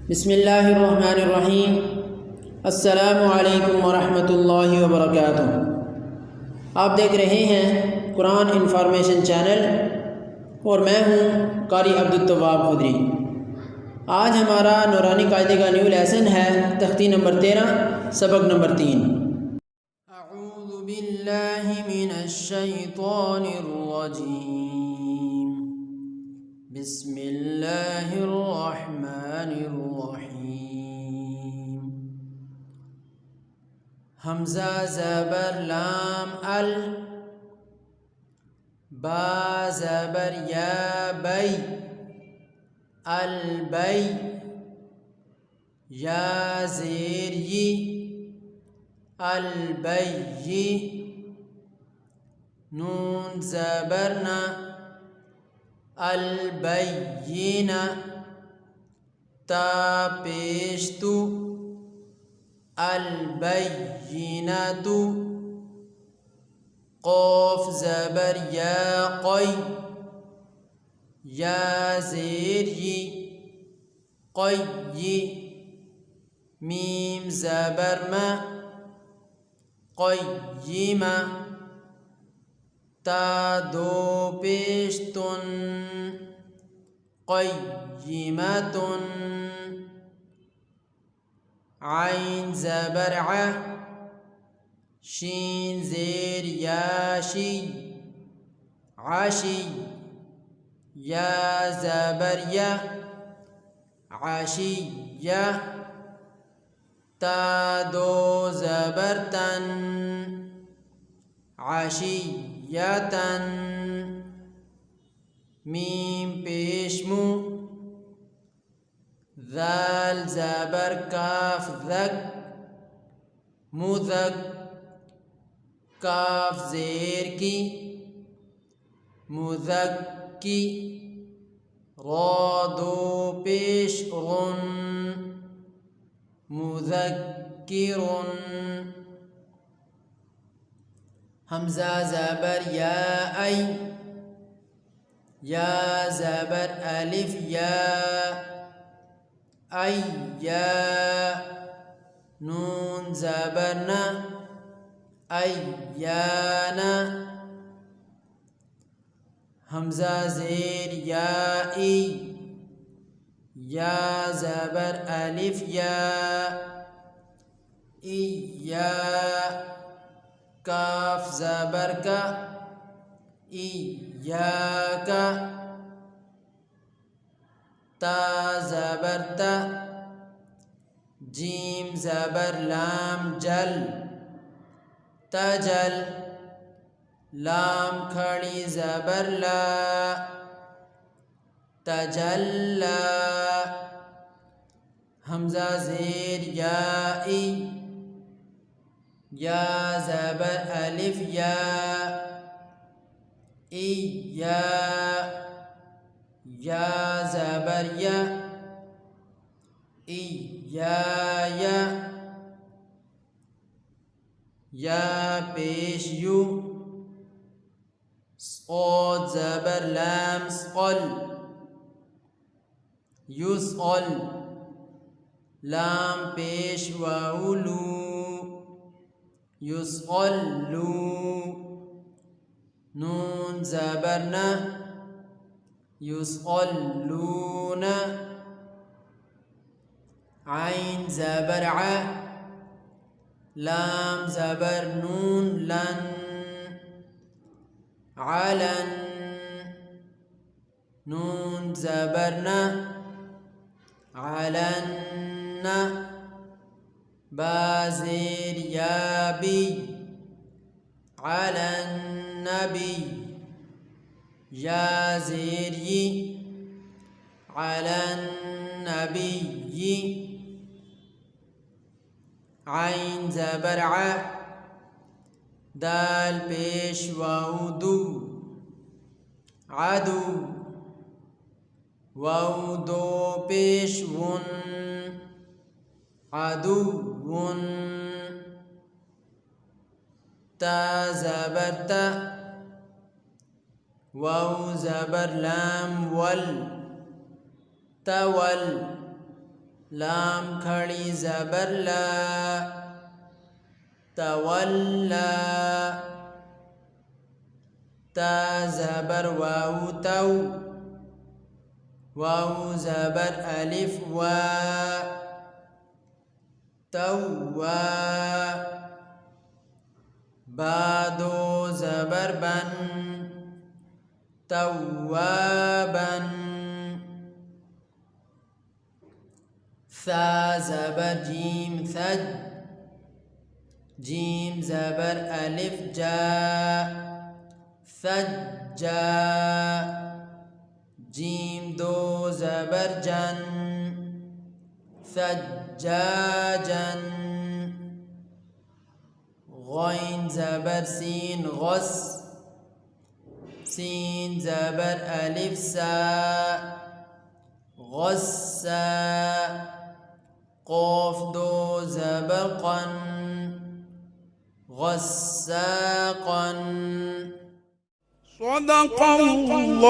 बिस्मिल्लाहिर्रहमानिर्रहीम। अस्सलामु अलैकुम वरहमतुल्लाहि वबरकातुहू। आप देख रहे हैं कुरान इंफॉर्मेशन चैनल और मैं हूँ कारी अब्दुल तव्वाब खुदरी। आज हमारा नूरानी कायदे का न्यू लेसन है तख्ती नंबर 13 सबक नंबर 3। अऊज़ु बिल्लाहि मिनश शैतानिर रजीम। बिस्मिल्लाहिर रहमानिर रहीम। हमज़ा ज़बर लाम अल, बा ज़बर या बै अल बै, या ज़ेर यी अल बैयी, नून ज़बर ना अल बैयीना, ता पेश तु अल बैयीनतु, क़ाफ़ ज़बर या क़ै, या ज़ेर यी क़य्यी, मीम ज़बर मा क़य्यिमा, ता दो पेश तुन क़य्यिमतुन, आइन ज़बर आ, शीन ज़ेर याशी आशी, या ज़बर या आशिया, ता दो ज़बर तन आशियतन, मीम पेशमु, ज़ाल ज़बर काफ ज़क मुज़क, काफ ज़ेर की मुज़क्की, रा दो पेश गुन मुज़क्किरुन, हमज़ा ज़बर या ऐ, या ज़बर अलिफ या अय्या, नून ज़बर ना अय्याना, हमज़ा ज़ेर या ई, या ज़बर अलिफ या इया, काफ ज़बर का इयाका, ता ज़बर ता, जीम ज़बर लाम जल तजल, लाम खड़ी ज़बर ला तजल्ला, हमज़ा ज़ेर या ई, या ज़बर अलिफ या इया, या ज़बर या इयाया, या पेश यू, सॉद ज़बर लाम स्क़ल युस्अल, लाम पेश वाउ लू युस्अलू, नून ज़बर ना युस्अलूना, आइन ज़बर आ, लाम ज़बर नून लन अलन, नून ज़बर ना अलन्ना, बा ज़ेर या बी अलन्नबी, या ज़ेर यी अलन्नबिय्यी, आइन ज़बर आ, दाल पेश वाउ दू आदू, वाउ दो पेश वुन आदुवुन, ता ज़बर ता, वाउ ज़बर लाम वल तवल, लाम खड़ी ज़बर ला, तवल्ला। ता ज़बर वाऊ तऊ, वाऊ ज़बर अलिफ वा, तौवा। बा दो ज़बर बन, तौवाबन। सा ज़बर जीम सज, जीम ज़बर अलिफ जा, सज्जा। जीम दो ज़बर जन, सज्जाजन। गौइन ज़बर सीन गस, सीन ज़बर अलिफ सा, गस्सा। क़ाफ दो ज़बर क़न, गस्साक़न। सदक़ल्लाहुल